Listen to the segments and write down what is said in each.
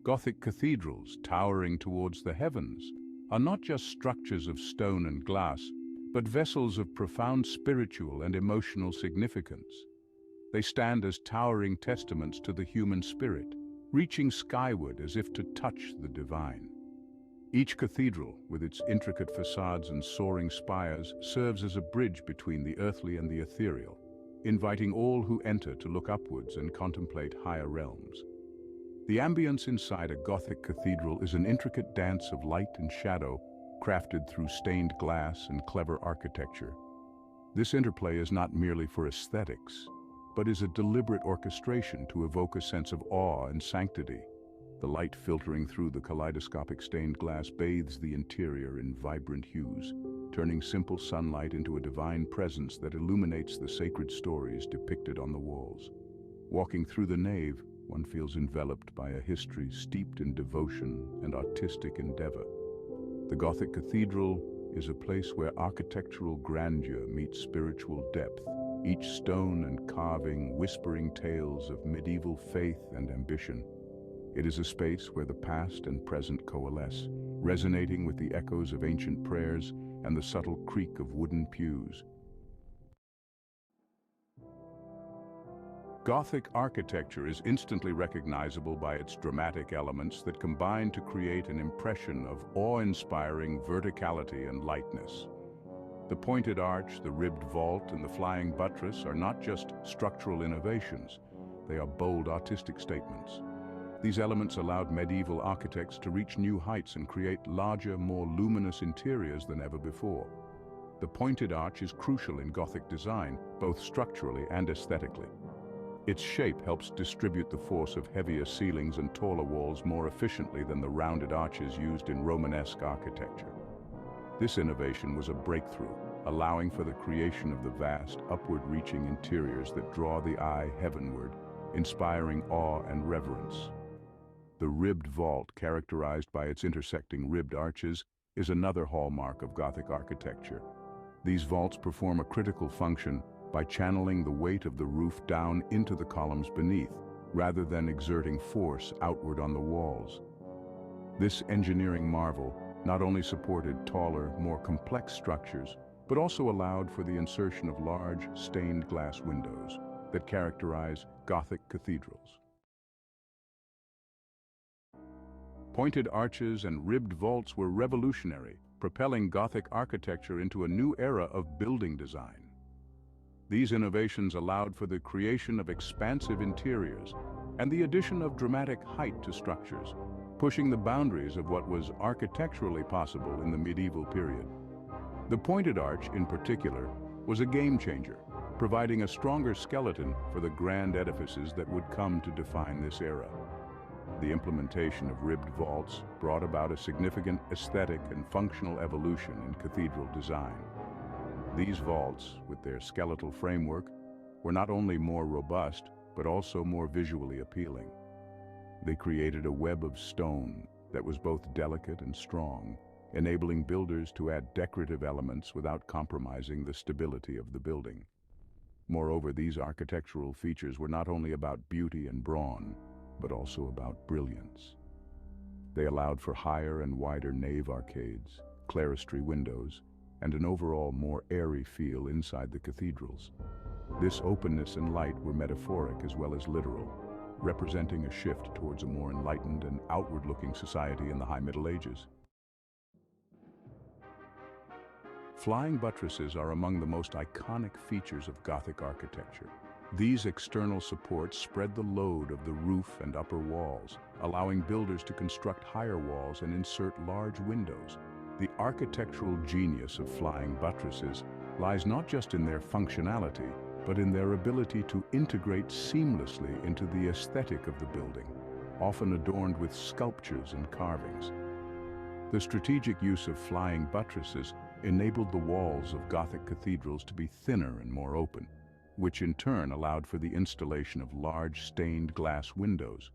Gothic cathedrals, towering towards the heavens, are not just structures of stone and glass, but vessels of profound spiritual and emotional significance. They stand as towering testaments to the human spirit, reaching skyward as if to touch the divine. Each cathedral, with its intricate facades and soaring spires, serves as a bridge between the earthly and the ethereal, inviting all who enter to look upwards and contemplate higher realms. The ambience inside a Gothic cathedral is an intricate dance of light and shadow, crafted through stained glass and clever architecture. This interplay is not merely for aesthetics, but is a deliberate orchestration to evoke a sense of awe and sanctity. The light filtering through the kaleidoscopic stained glass bathes the interior in vibrant hues, turning simple sunlight into a divine presence that illuminates the sacred stories depicted on the walls. Walking through the nave, one feels enveloped by a history steeped in devotion and artistic endeavor. The Gothic cathedral is a place where architectural grandeur meets spiritual depth, each stone and carving whispering tales of medieval faith and ambition. It is a space where the past and present coalesce, resonating with the echoes of ancient prayers and the subtle creak of wooden pews. Gothic architecture is instantly recognizable by its dramatic elements that combine to create an impression of awe-inspiring verticality and lightness. The pointed arch, the ribbed vault, and the flying buttress are not just structural innovations, they are bold artistic statements. These elements allowed medieval architects to reach new heights and create larger, more luminous interiors than ever before. The pointed arch is crucial in Gothic design, both structurally and aesthetically. Its shape helps distribute the force of heavier ceilings and taller walls more efficiently than the rounded arches used in Romanesque architecture. This innovation was a breakthrough, allowing for the creation of the vast, upward-reaching interiors that draw the eye heavenward, inspiring awe and reverence. The ribbed vault, characterized by its intersecting ribbed arches, is another hallmark of Gothic architecture. These vaults perform a critical function by channeling the weight of the roof down into the columns beneath, rather than exerting force outward on the walls. This engineering marvel not only supported taller, more complex structures, but also allowed for the insertion of large, stained glass windows that characterize Gothic cathedrals. Pointed arches and ribbed vaults were revolutionary, propelling Gothic architecture into a new era of building design. These innovations allowed for the creation of expansive interiors and the addition of dramatic height to structures, pushing the boundaries of what was architecturally possible in the medieval period. The pointed arch, in particular, was a game-changer, providing a stronger skeleton for the grand edifices that would come to define this era. The implementation of ribbed vaults brought about a significant aesthetic and functional evolution in cathedral design. These vaults, with their skeletal framework, were not only more robust, but also more visually appealing. They created a web of stone that was both delicate and strong, enabling builders to add decorative elements without compromising the stability of the building. Moreover, these architectural features were not only about beauty and brawn, but also about brilliance. They allowed for higher and wider nave arcades, clerestory windows, and an overall more airy feel inside the cathedrals. This openness and light were metaphoric as well as literal, representing a shift towards a more enlightened and outward-looking society in the High Middle Ages. Flying buttresses are among the most iconic features of Gothic architecture. These external supports spread the load of the roof and upper walls, allowing builders to construct higher walls and insert large windows. The architectural genius of flying buttresses lies not just in their functionality, but in their ability to integrate seamlessly into the aesthetic of the building, often adorned with sculptures and carvings. The strategic use of flying buttresses enabled the walls of Gothic cathedrals to be thinner and more open, which in turn allowed for the installation of large stained glass windows.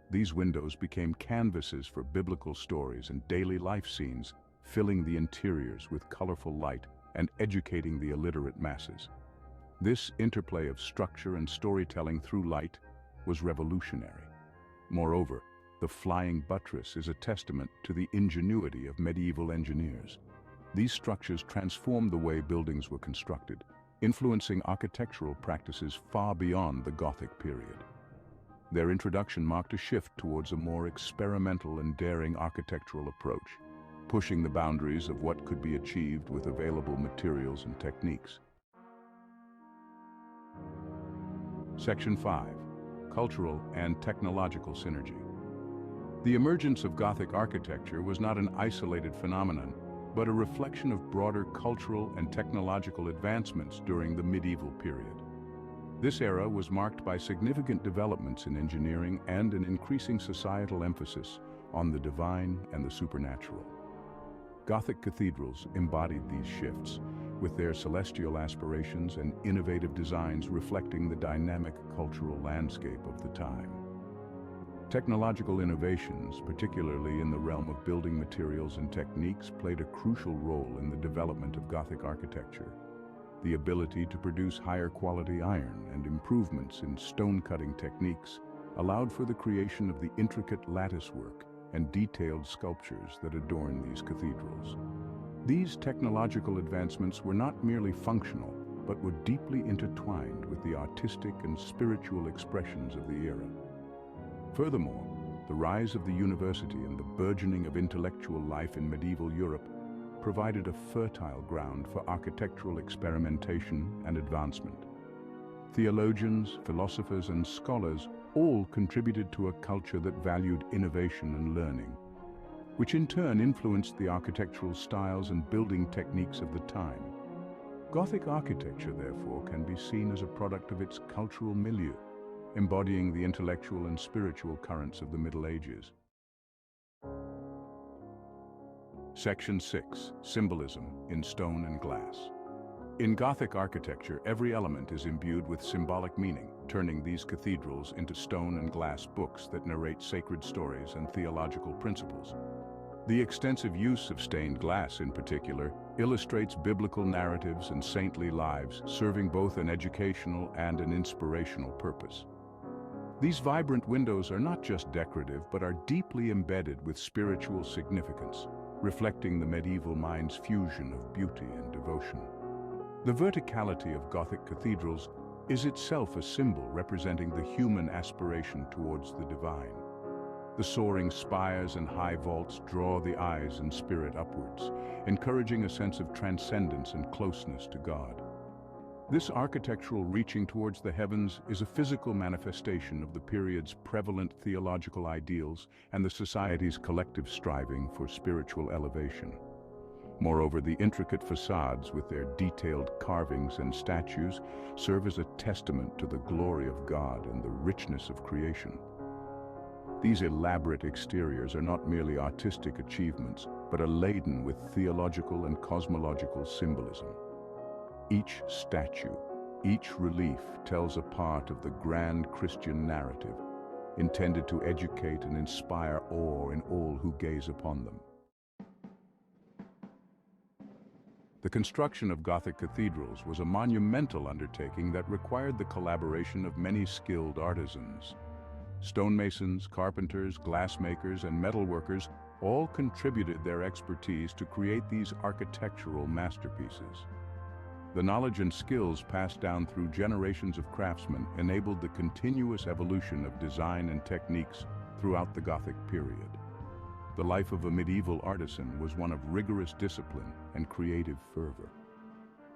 These windows became canvases for biblical stories and daily life scenes, filling the interiors with colorful light and educating the illiterate masses. This interplay of structure and storytelling through light was revolutionary. Moreover, The flying buttress is a testament to the ingenuity of medieval engineers. These structures transformed the way buildings were constructed, influencing architectural practices far beyond the Gothic period. Their introduction marked a shift towards a more experimental and daring architectural approach, pushing the boundaries of what could be achieved with available materials and techniques. Section 5. Cultural and Technological Synergy. The emergence of Gothic architecture was not an isolated phenomenon, but a reflection of broader cultural and technological advancements during the medieval period. This era was marked by significant developments in engineering and an increasing societal emphasis on the divine and the supernatural. Gothic cathedrals embodied these shifts, with their celestial aspirations and innovative designs reflecting the dynamic cultural landscape of the time. Technological innovations, particularly in the realm of building materials and techniques, played a crucial role in the development of Gothic architecture. The ability to produce higher quality iron and improvements in stone-cutting techniques allowed for the creation of the intricate latticework and detailed sculptures that adorn these cathedrals. These technological advancements were not merely functional, but were deeply intertwined with the artistic and spiritual expressions of the era. Furthermore, the rise of the university and the burgeoning of intellectual life in medieval Europe provided a fertile ground for architectural experimentation and advancement. Theologians, philosophers, and scholars all contributed to a culture that valued innovation and learning, which in turn influenced the architectural styles and building techniques of the time. Gothic architecture, therefore, can be seen as a product of its cultural milieu, embodying the intellectual and spiritual currents of the Middle Ages. Section 6. Symbolism in Stone and Glass. In Gothic architecture, every element is imbued with symbolic meaning, turning these cathedrals into stone and glass books that narrate sacred stories and theological principles. The extensive use of stained glass, in particular, illustrates biblical narratives and saintly lives, serving both an educational and an inspirational purpose. These vibrant windows are not just decorative, but are deeply embedded with spiritual significance, reflecting the medieval mind's fusion of beauty and devotion. The verticality of Gothic cathedrals is itself a symbol representing the human aspiration towards the divine. The soaring spires and high vaults draw the eyes and spirit upwards, encouraging a sense of transcendence and closeness to God. This architectural reaching towards the heavens is a physical manifestation of the period's prevalent theological ideals and the society's collective striving for spiritual elevation. Moreover, the intricate facades with their detailed carvings and statues serve as a testament to the glory of God and the richness of creation. These elaborate exteriors are not merely artistic achievements, but are laden with theological and cosmological symbolism. Each statue, each relief tells a part of the grand Christian narrative, intended to educate and inspire awe in all who gaze upon them. The construction of Gothic cathedrals was a monumental undertaking that required the collaboration of many skilled artisans. Stonemasons, carpenters, glassmakers, and metalworkers all contributed their expertise to create these architectural masterpieces. The knowledge and skills passed down through generations of craftsmen enabled the continuous evolution of design and techniques throughout the Gothic period. The life of a medieval artisan was one of rigorous discipline and creative fervor.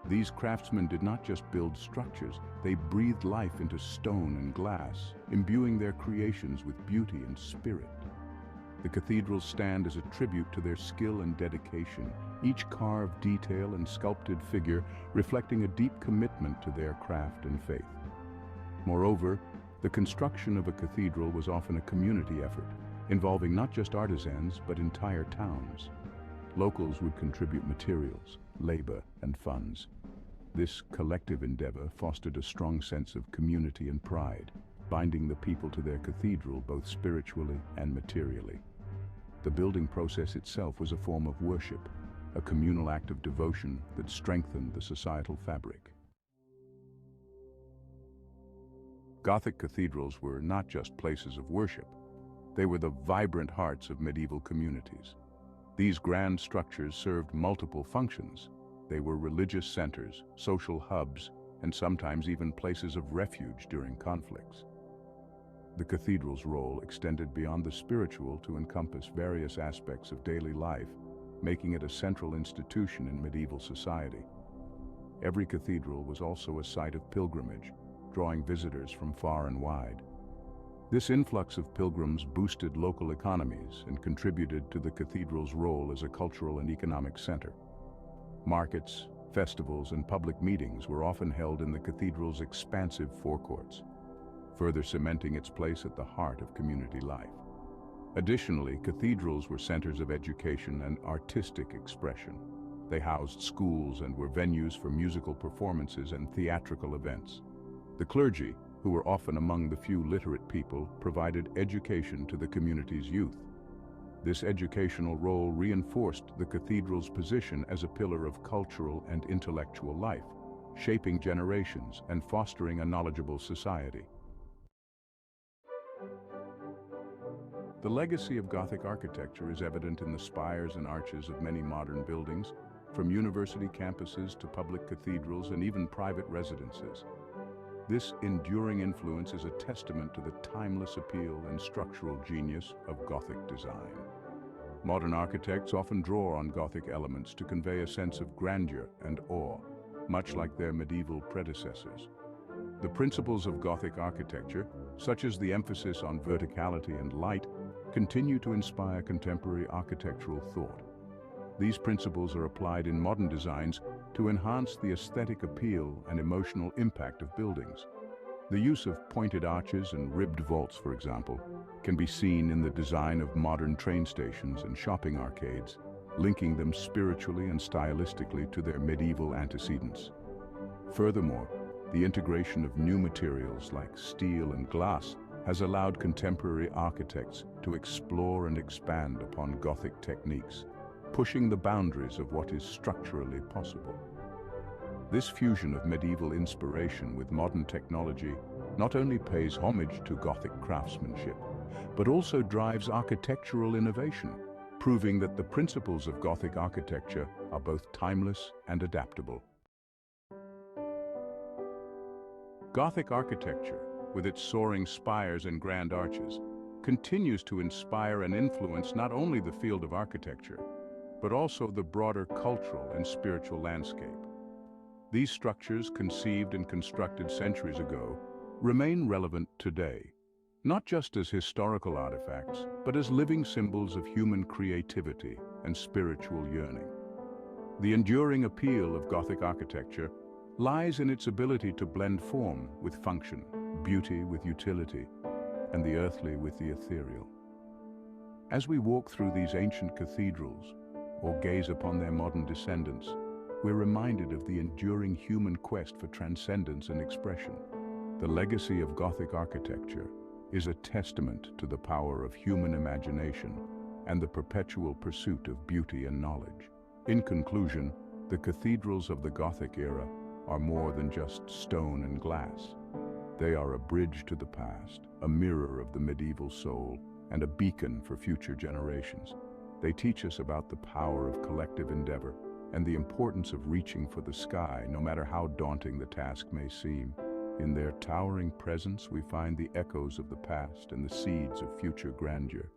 These craftsmen did not just build structures, they breathed life into stone and glass, imbuing their creations with beauty and spirit. The cathedrals stand as a tribute to their skill and dedication, each carved detail and sculpted figure reflecting a deep commitment to their craft and faith. Moreover, the construction of a cathedral was often a community effort, involving not just artisans but entire towns. Locals would contribute materials, labor, and funds. This collective endeavor fostered a strong sense of community and pride, binding the people to their cathedral both spiritually and materially. The building process itself was a form of worship, a communal act of devotion that strengthened the societal fabric. Gothic cathedrals were not just places of worship. They were the vibrant hearts of medieval communities. These grand structures served multiple functions. They were religious centers, social hubs, and sometimes even places of refuge during conflicts. The cathedral's role extended beyond the spiritual to encompass various aspects of daily life, making it a central institution in medieval society. Every cathedral was also a site of pilgrimage, drawing visitors from far and wide. This influx of pilgrims boosted local economies and contributed to the cathedral's role as a cultural and economic center. Markets, festivals, and public meetings were often held in the cathedral's expansive forecourts, further cementing its place at the heart of community life. Additionally, cathedrals were centers of education and artistic expression. They housed schools and were venues for musical performances and theatrical events. The clergy, who were often among the few literate people, provided education to the community's youth. This educational role reinforced the cathedral's position as a pillar of cultural and intellectual life, shaping generations and fostering a knowledgeable society. The legacy of Gothic architecture is evident in the spires and arches of many modern buildings, from university campuses to public cathedrals and even private residences. This enduring influence is a testament to the timeless appeal and structural genius of Gothic design. Modern architects often draw on Gothic elements to convey a sense of grandeur and awe, much like their medieval predecessors. The principles of Gothic architecture, such as the emphasis on verticality and light, continue to inspire contemporary architectural thought. These principles are applied in modern designs to enhance the aesthetic appeal and emotional impact of buildings. The use of pointed arches and ribbed vaults, for example, can be seen in the design of modern train stations and shopping arcades, linking them spiritually and stylistically to their medieval antecedents. Furthermore, the integration of new materials like steel and glass has allowed contemporary architects to explore and expand upon Gothic techniques, pushing the boundaries of what is structurally possible. This fusion of medieval inspiration with modern technology not only pays homage to Gothic craftsmanship, but also drives architectural innovation, proving that the principles of Gothic architecture are both timeless and adaptable. Gothic architecture, with its soaring spires and grand arches, continues to inspire and influence not only the field of architecture, but also the broader cultural and spiritual landscape. These structures, conceived and constructed centuries ago, remain relevant today, not just as historical artifacts, but as living symbols of human creativity and spiritual yearning. The enduring appeal of Gothic architecture lies in its ability to blend form with function, beauty with utility, and the earthly with the ethereal. As we walk through these ancient cathedrals, or gaze upon their modern descendants, we're reminded of the enduring human quest for transcendence and expression. The legacy of Gothic architecture is a testament to the power of human imagination and the perpetual pursuit of beauty and knowledge. In conclusion, the cathedrals of the Gothic era are more than just stone and glass. They are a bridge to the past, a mirror of the medieval soul, and a beacon for future generations. They teach us about the power of collective endeavor and the importance of reaching for the sky, no matter how daunting the task may seem. In their towering presence, we find the echoes of the past and the seeds of future grandeur.